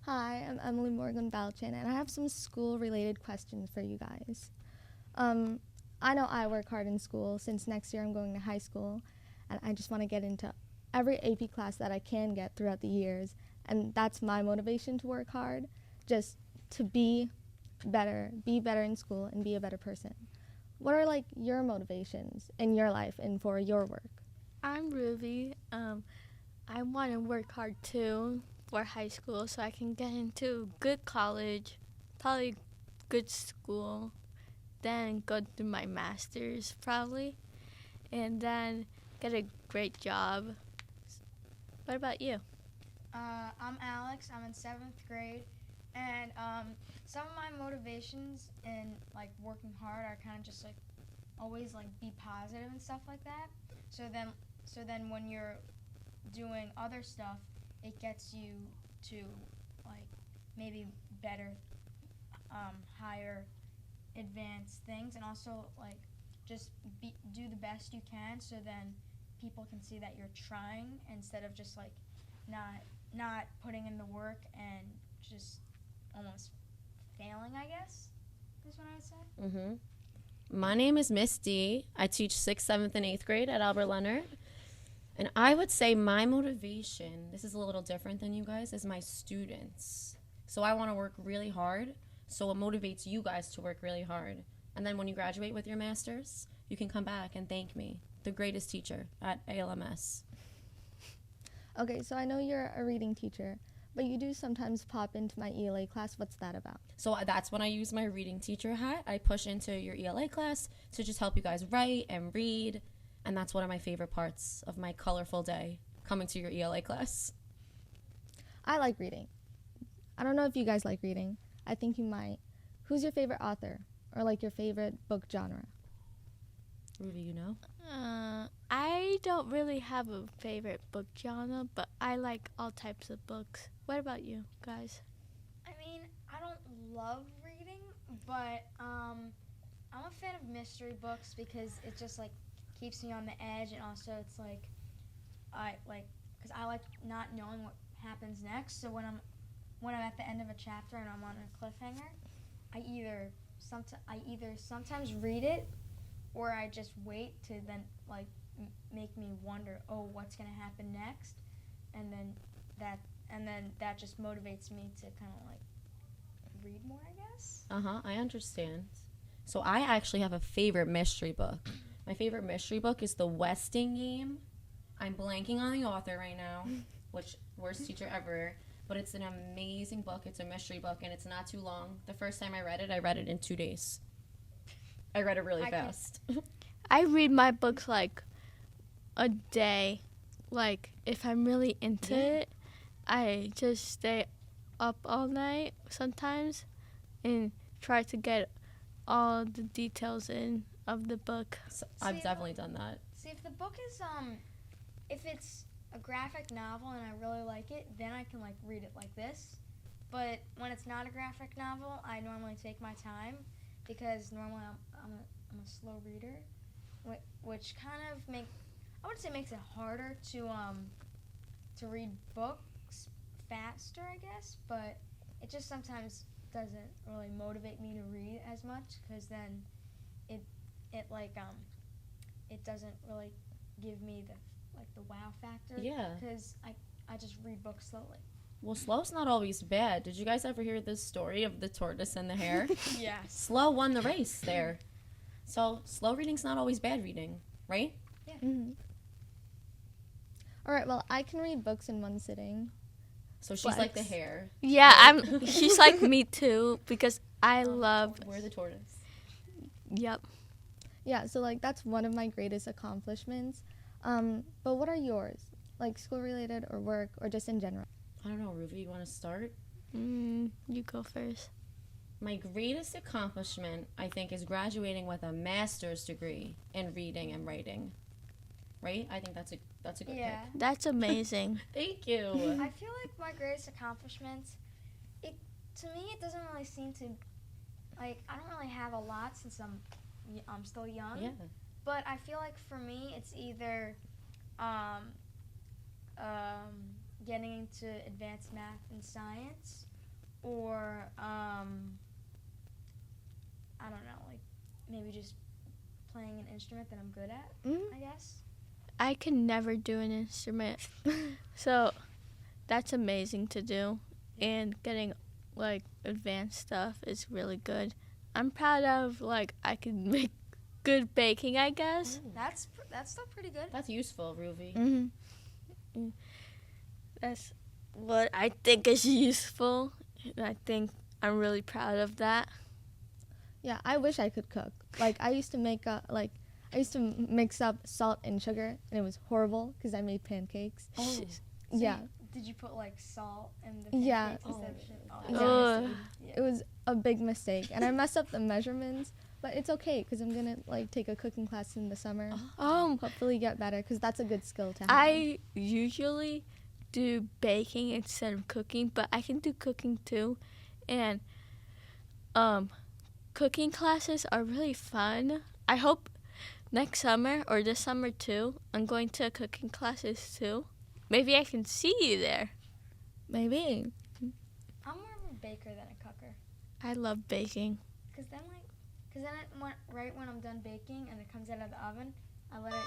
Hi, I'm Emily Morgan Balchin, and I have some school-related questions for you guys. Um, I know I work hard in school since next year I'm going to high school, and I just want to get into every AP class that I can get throughout the years, and that's my motivation to work hard, just to be better in school, and be a better person. What are like your motivations in your life and for your work? I'm Ruby. I want to work hard too for high school so I can get into good college, probably good school, then go through my master's probably, and then get a great job. What about you? I'm Alex. I'm in seventh grade, and some of my motivations in like working hard are kind of just like always like be positive and stuff like that. So then when you're doing other stuff, it gets you to like maybe better, higher, advanced things, and also like just do the best you can. So then people can see that you're trying instead of just like not not putting in the work and just almost failing, I guess, is what I would say. My name is Miss D. I teach 6th, 7th, and 8th grade at Albert Leonard. And I would say my motivation, this is a little different than you guys, is my students. So I want to work really hard. So it motivates you guys to work really hard. And then when you graduate with your master's, you can come back and thank me, the greatest teacher at ALMS. Okay, so I know you're a reading teacher, but you do sometimes pop into my ELA class. What's that about? So that's when I use my reading teacher hat. I push into your ELA class to just help you guys write and read. And that's one of my favorite parts of my colorful day, coming to your ELA class. I like reading. I don't know if you guys like reading. I think you might. Who's your favorite author or like your favorite book genre? Ruby, you know? I don't really have a favorite book genre, but I like all types of books. What about you guys? I mean, I don't love reading, but I'm a fan of mystery books because it just like keeps me on the edge, and also it's like because I like not knowing what happens next. So when I'm at the end of a chapter and I'm on a cliffhanger, I either sometimes read it, or I just wait to then like make me wonder, oh, what's gonna happen next, and then that just motivates me to kind of like read more, I guess. I understand. So I actually have a favorite mystery book. My favorite mystery book is The Westing Game. I'm blanking on the author right now, which worst teacher ever, but it's an amazing book. It's a mystery book, and it's not too long. The first time I read it in 2 days. I read it really fast. I read my books like a day. Like if I'm really into it, I just stay up all night sometimes and try to get all the details in of the book. So I've definitely done that. See, if the book is if it's a graphic novel and I really like it, then I can like read it like this. But when it's not a graphic novel, I normally take my time because normally I'm a slow reader, which kind of I wouldn't say makes it harder to read books faster, I guess, but it just sometimes doesn't really motivate me to read as much because then it doesn't really give me the wow factor. Yeah. Because I just read books slowly. Well, slow's not always bad. Did you guys ever hear this story of the tortoise and the hare? Yes. Slow won the race there. So slow reading's not always bad reading, right? Yeah. Mm-hmm. All right, well, I can read books in one sitting. So she's like the hare. Yeah, she's like me too because I love. We're the tortoise. Yep. Yeah, so like that's one of my greatest accomplishments. But what are yours? Like school related or work or just in general? I don't know, Ruby, you want to start? You go first. My greatest accomplishment, I think, is graduating with a master's degree in reading and writing. Right? I think that's a good pick. That's amazing. Thank you. I feel like my greatest accomplishments, to me it doesn't really seem to, like, I don't really have a lot since I'm still young. Yeah. But I feel like for me it's either getting into advanced math and science, or I don't know, like maybe just playing an instrument that I'm good at, I guess. I can never do an instrument. So that's amazing to do. And getting like advanced stuff is really good. I'm proud of like I can make good baking, I guess. That's still pretty good. That's useful, Ruby. Mm-hmm. That's what I think is useful. And I think I'm really proud of that. Yeah, I wish I could cook. Like I used to mix up salt and sugar, and it was horrible because I made pancakes. Oh. Yeah. Did you put like salt in the pancakes Yeah. instead of sugar? Oh, Yeah. Ugh. It was a big mistake, and I messed up the measurements, but it's okay because I'm gonna like take a cooking class in the summer. Hopefully get better because that's a good skill to have. I usually do baking instead of cooking, but I can do cooking too. And cooking classes are really fun. I hope next summer or this summer too, I'm going to cooking classes too. Maybe I can see you there. Maybe. I'm more of a baker than a cooker. I love baking. Cause then right when I'm done baking and it comes out of the oven, I let it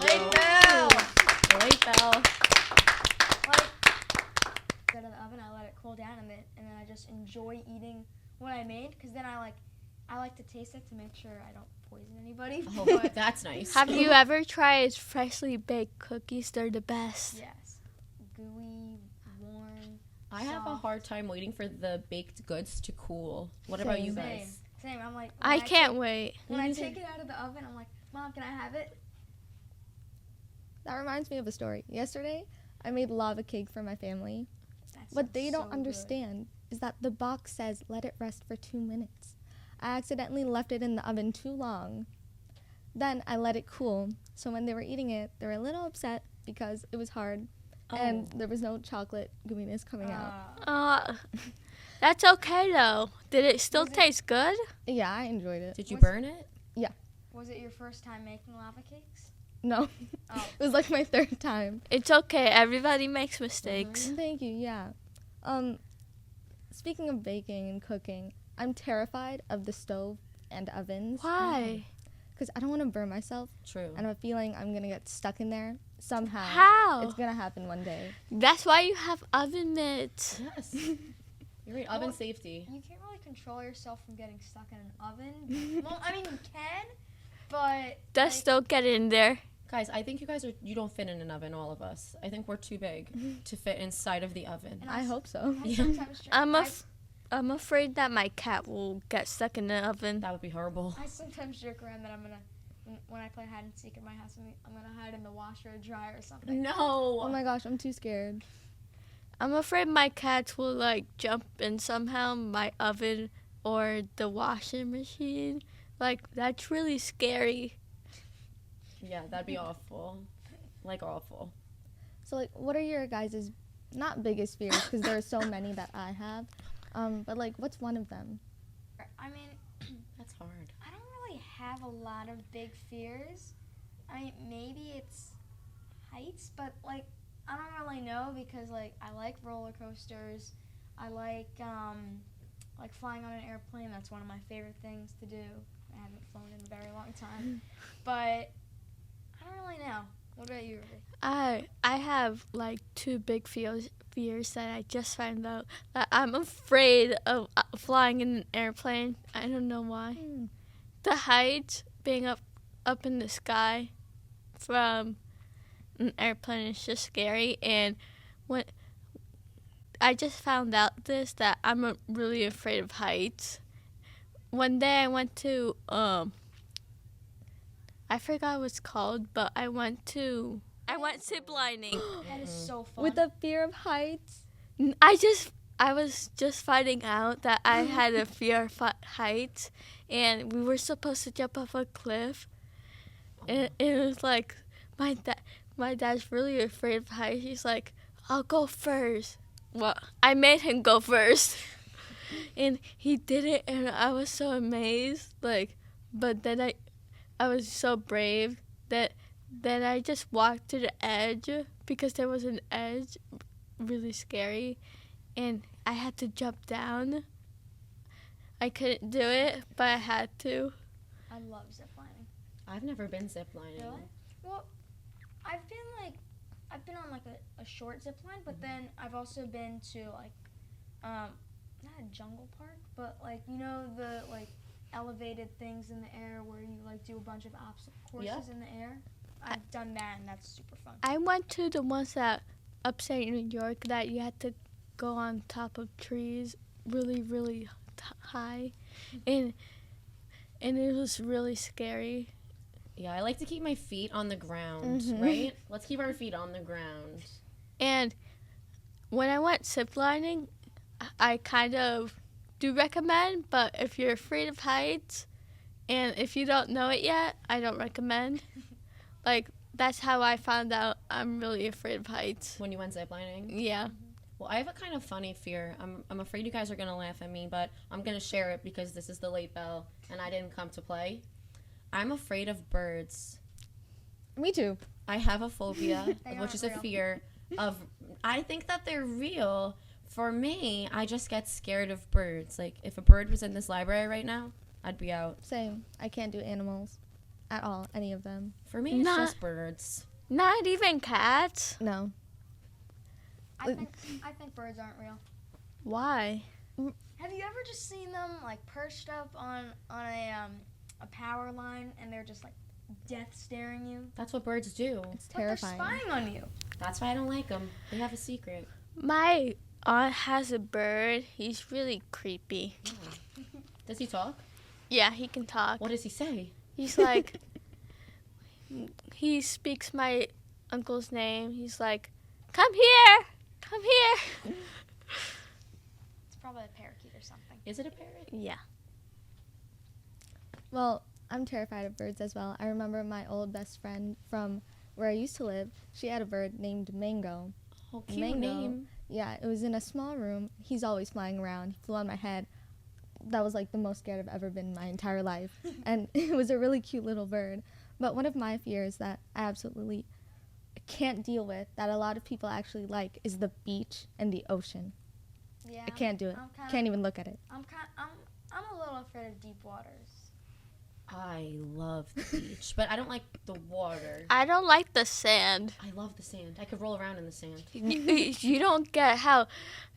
Late bell. Late bell. out of the oven. I let it cool down, and then I just enjoy eating what I made. Cause then I like to taste it to make sure I don't poison anybody. Oh, that's nice. Have you ever tried freshly baked cookies? They're the best. Yes, gooey, warm. I have a soft. hard time waiting for the baked goods to cool. What about you Same. guys? Same. I'm like. I can't wait. When I take it out of the oven, I'm like, Mom, can I have it? That reminds me of a story. Yesterday, I made lava cake for my family. That What they sounds don't so good. understand is that the box says let it rest for 2 minutes. I accidentally left it in the oven too long. Then I let it cool. So when they were eating it, they were a little upset because it was hard and there was no chocolate gooiness coming out. That's okay though. Did it still Was it- taste good? Yeah, I enjoyed it. Did you Was- burn it? Was it your first time making lava cakes? No, Oh. it was like my 3rd time. It's okay. Everybody makes mistakes. Thank you, yeah. Speaking of baking and cooking, I'm terrified of the stove and ovens. Why? Because I don't want to burn myself. True. I have a feeling I'm going to get stuck in there somehow. How? It's going to happen one day. That's why you have oven mitts. Yes. You're right. Oven safety. You can't really control yourself from getting stuck in an oven. Well, I mean, you can, but Dust don't get in there. Guys, I think you don't fit in an oven, all of us. I think we're too big to fit inside of the oven. And I hope so. I sometimes joke, I'm afraid that my cat will get stuck in the oven. That would be horrible. I sometimes joke around that I'm gonna, when I play hide and seek in my house, I'm gonna hide in the washer or dryer or something. No. Oh my gosh, I'm too scared. I'm afraid my cats will like jump in somehow my oven or the washing machine. Like that's really scary. Yeah, that'd be awful. Like awful. So, like, what are your guys' not biggest fears? Because there are so many that I have. But, like, what's one of them? I mean, That's hard. I don't really have a lot of big fears. I mean, maybe it's heights, but like I don't really know because like I like roller coasters. I like flying on an airplane. That's one of my favorite things to do. I haven't flown in a very long time, but I don't really know. What about you, Ruby? I have like two big fears that I just found out. That I'm afraid of flying in an airplane. I don't know why. The height, being up in the sky from an airplane is just scary. And when I just found out that I'm really afraid of heights. One day I went to I forgot what it's called, but I went zip lining. That is so fun. With the fear of heights? I was just finding out that I had a fear of heights, and we were supposed to jump off a cliff. And it was like my dad's really afraid of heights. He's like, "I'll go first." Well, I made him go first, and he did it, and I was so amazed. But then I was so brave that I just walked to the edge because there was an edge, really scary. and I had to jump down. I couldn't do it, but I had to. I love ziplining. I've never been ziplining. Really? Well, I've been on like a short zip line, but then I've also been to like not a jungle park, but like the like elevated things in the air where you like do a bunch of obstacle courses in the air. I've done that, and that's super fun. I went to the ones that upstate New York that you had to go on top of trees really, really high, and it was really scary. Yeah, I like to keep my feet on the ground, right? Let's keep our feet on the ground. And when I went ziplining, I kind of do recommend, but if you're afraid of heights and if you don't know it yet, I don't recommend. Like, that's how I found out I'm really afraid of heights. When you went ziplining? Yeah. Well, I have a kind of funny fear. I'm afraid you guys are going to laugh at me, but I'm going to share it because this is the late bell and I didn't come to play. I'm afraid of birds. Me too. I have a phobia, which is a real. fear of, I think that they're real. For me, I just get scared of birds. Like, if a bird was in this library right now, I'd be out. Same. I can't do animals at all, any of them. For me, it's just birds. Not even cats? No. I think birds aren't real. Why? Have you ever just seen them like perched up on a power line and they're just like death staring you? That's what birds do. It's But they're terrifying. spying on you. That's why I don't like them. They have a secret. My aunt has a bird. He's really creepy. Does he talk? Yeah, he can talk. What does he say? He's like, he speaks my uncle's name. He's like, come here, come here. It's probably a parakeet or something. Is it a parrot? Yeah. Well, I'm terrified of birds as well. I remember my old best friend from where I used to live. She had a bird named Mango. Oh, cute Mango. name. Yeah, it was in a small room. He's always flying around. He flew on my head. That was like the most scared I've ever been in my entire life. And it was a really cute little bird. But one of my fears that I absolutely can't deal with, that a lot of people actually like, is the beach and the ocean. Yeah. I can't do it. I'm Can't even look at it. I'm a little afraid of deep waters. I love the beach, but I don't like the water. I don't like the sand. I love the sand. I could roll around in the sand. You don't get how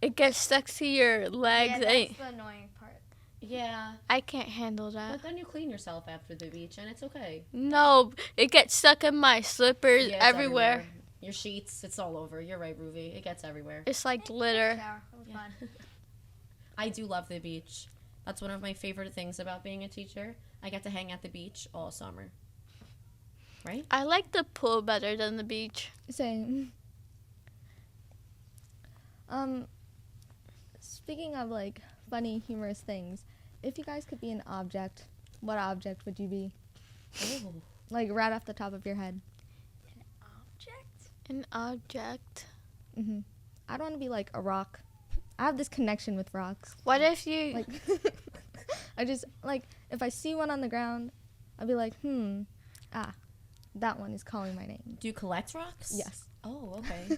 it gets stuck to your legs. Yeah, that's the annoying part. Yeah, I can't handle that. but then you clean yourself after the beach, and it's okay. No, it gets stuck in my slippers Yeah, it's everywhere. Your sheets, it's all over. You're right, Ruby. It gets everywhere. It's like glitter. Shower. It was fun. I do love the beach. That's one of my favorite things about being a teacher. I get to hang at the beach all summer. Right? I like the pool better than the beach. Same. Speaking of like funny, humorous things, if you guys could be an object, what object would you be? Oh. Like right off the top of your head. Object? An object. Hmm. I'd want to be like a rock. I have this connection with rocks. What if you... Like, I just like if I see one on the ground, I'll be like, that one is calling my name. Do you collect rocks? Yes. Oh, okay.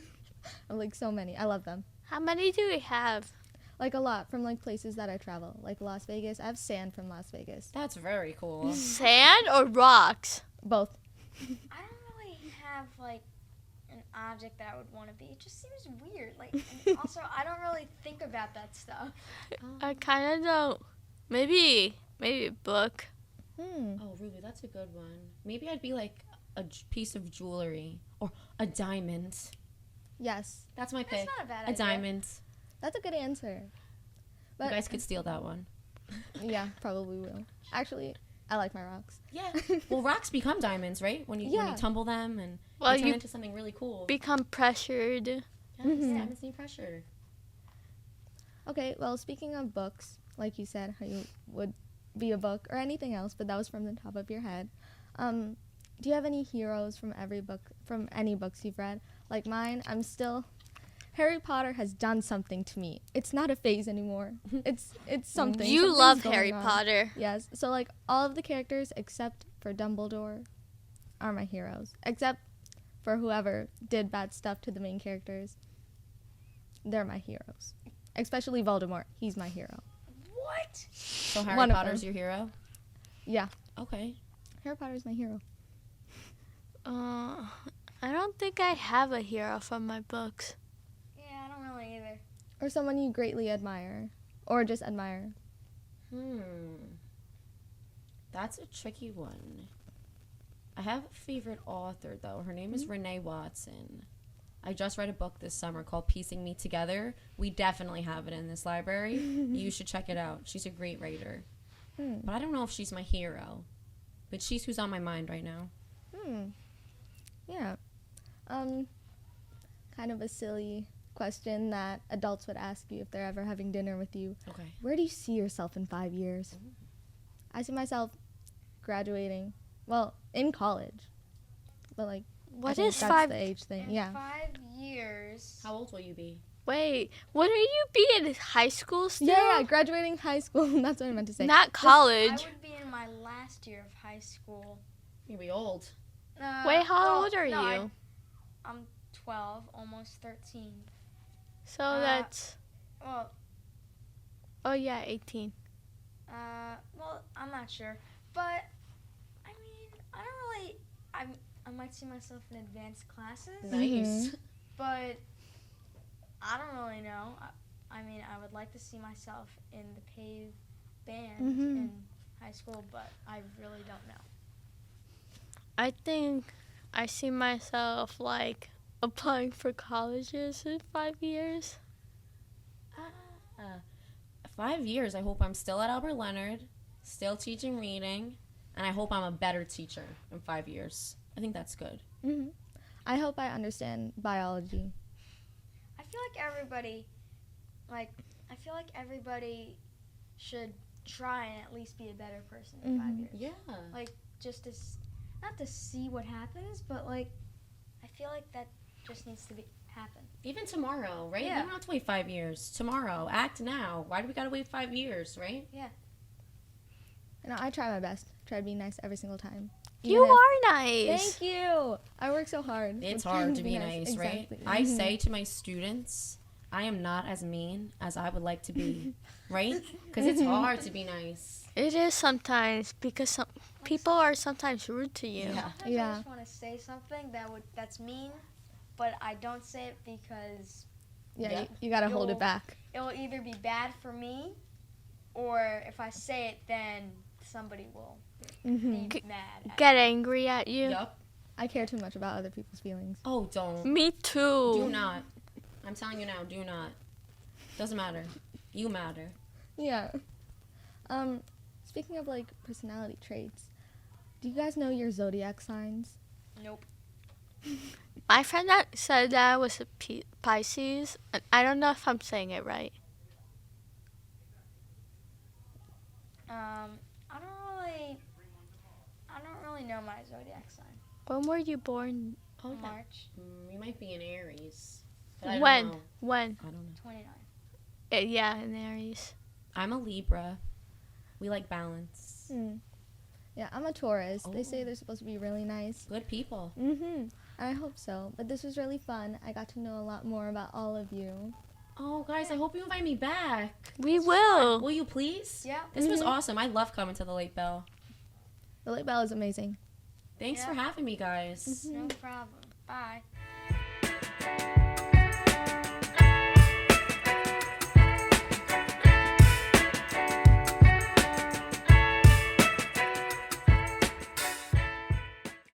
I like so many. I love them. How many do we have? Like a lot from like places that I travel, like Las Vegas. I have sand from Las Vegas. That's very cool. Sand or rocks? Both. I don't really have like an object that I would want to be. It just seems weird. Like, and also I don't really think about that stuff. I kind of don't. Maybe a book. Oh, Ruby, that's a good one. Maybe I'd be like a piece of jewelry or a diamond. Yes, That's my pick. That's not a bad A idea. diamond. that's a good answer. You But guys could steal that one. yeah, probably will. Actually, I like my rocks. Yeah. Well, rocks become diamonds, right? When you Yeah. tumble them and Well, they turn you into something really cool. become pressured. Yes, diamonds need pressure. Okay, well, speaking of books, like you said, how you would be a book or anything else, but that was from the top of your head. Do you have any heroes from every book, from any books you've read? Like mine, Harry Potter has done something to me. It's not a phase anymore. It's something. You Something's love going Harry on. Potter. Yes. So like all of the characters except for Dumbledore are my heroes. Except for whoever did bad stuff to the main characters. They're my heroes. especially Voldemort. He's my hero. What? So Harry One of Potter's them. your hero? Yeah, Okay. Harry Potter's my hero. I don't think I have a hero from my books. Yeah, I don't really either. Or someone you greatly admire. Or just admire. That's a tricky one. I have a favorite author, though. Her name is Renee Watson. I just read a book this summer called Piecing Me Together. We definitely have it in this library. You should check it out. She's a great writer. But I don't know if she's my hero. But she's who's on my mind right now. Yeah. Kind of a silly question that adults would ask you if they're ever having dinner with you. Okay. Where do you see yourself in 5 years? I see myself graduating, well, in college. But like, I What think is that's 5? the age thing. In Yeah. 5 years. How old will you be? Wait, wouldn't you be in high school still? Yeah, graduating high school. That's what I meant to say. Not I college. would be in my last year of high school. You'll be old. Wait, how well, old are no, you? I'm 12, almost 13. So that's, Well, oh yeah, 18. well, I'm not sure, but I mean, I don't really. I might see myself in advanced classes, Nice. but I don't really know. I mean, I would like to see myself in the PAVE band in high school, but I really don't know. I think I see myself like applying for colleges in 5 years. 5 years, I hope I'm still at Albert Leonard, still teaching reading, and I hope I'm a better teacher in 5 years. I think that's good. I hope I understand biology. I feel like everybody should try and at least be a better person in 5 years. Yeah. Like, just to, not to see what happens, but like, I feel like that just needs to happen. Even tomorrow, right? Yeah. We don't have to wait 5 years. Tomorrow. Act now. Why do we gotta wait 5 years, right? And I try my best. Try to be nice every single time. You Even if- are nice. Thank you. I work so hard. It's with trying hard to be nice, right? Exactly. I say to my students, I am not as mean as I would like to be, right? Because it's hard to be nice. It is sometimes because some people are sometimes rude to you. Yeah. Sometimes I Yeah. just want to say something that's mean, but I don't say it because Yeah, Yeah. you gotta hold it You'll- back. it will either be bad for me, or if I say it, then somebody will be mad at Get angry at you. Yup. I care too much about other people's feelings. Oh, don't. Me too. Do not. I'm telling you now, do not. Doesn't matter. You matter. Yeah. Speaking of like personality traits, do you guys know your zodiac signs? Nope. My friend that said that I was a Pisces, and I don't know if I'm saying it right. I don't really know my zodiac sign. When were you born? Oh, yeah. March You might be an Aries. But I don't When? know. When? I don't know. 29. Yeah, in Aries. I'm a Libra. We like balance. Yeah, I'm a Taurus. They say Oh. they're supposed to be really nice. Good people. I hope so. But this was really fun. I got to know a lot more about all of you. Oh, guys, I hope you invite me back. We will. Will you please? Yeah. This was awesome. I love coming to the Late Bell. The Late Bell is amazing. Thanks Yeah. for having me, guys. No problem.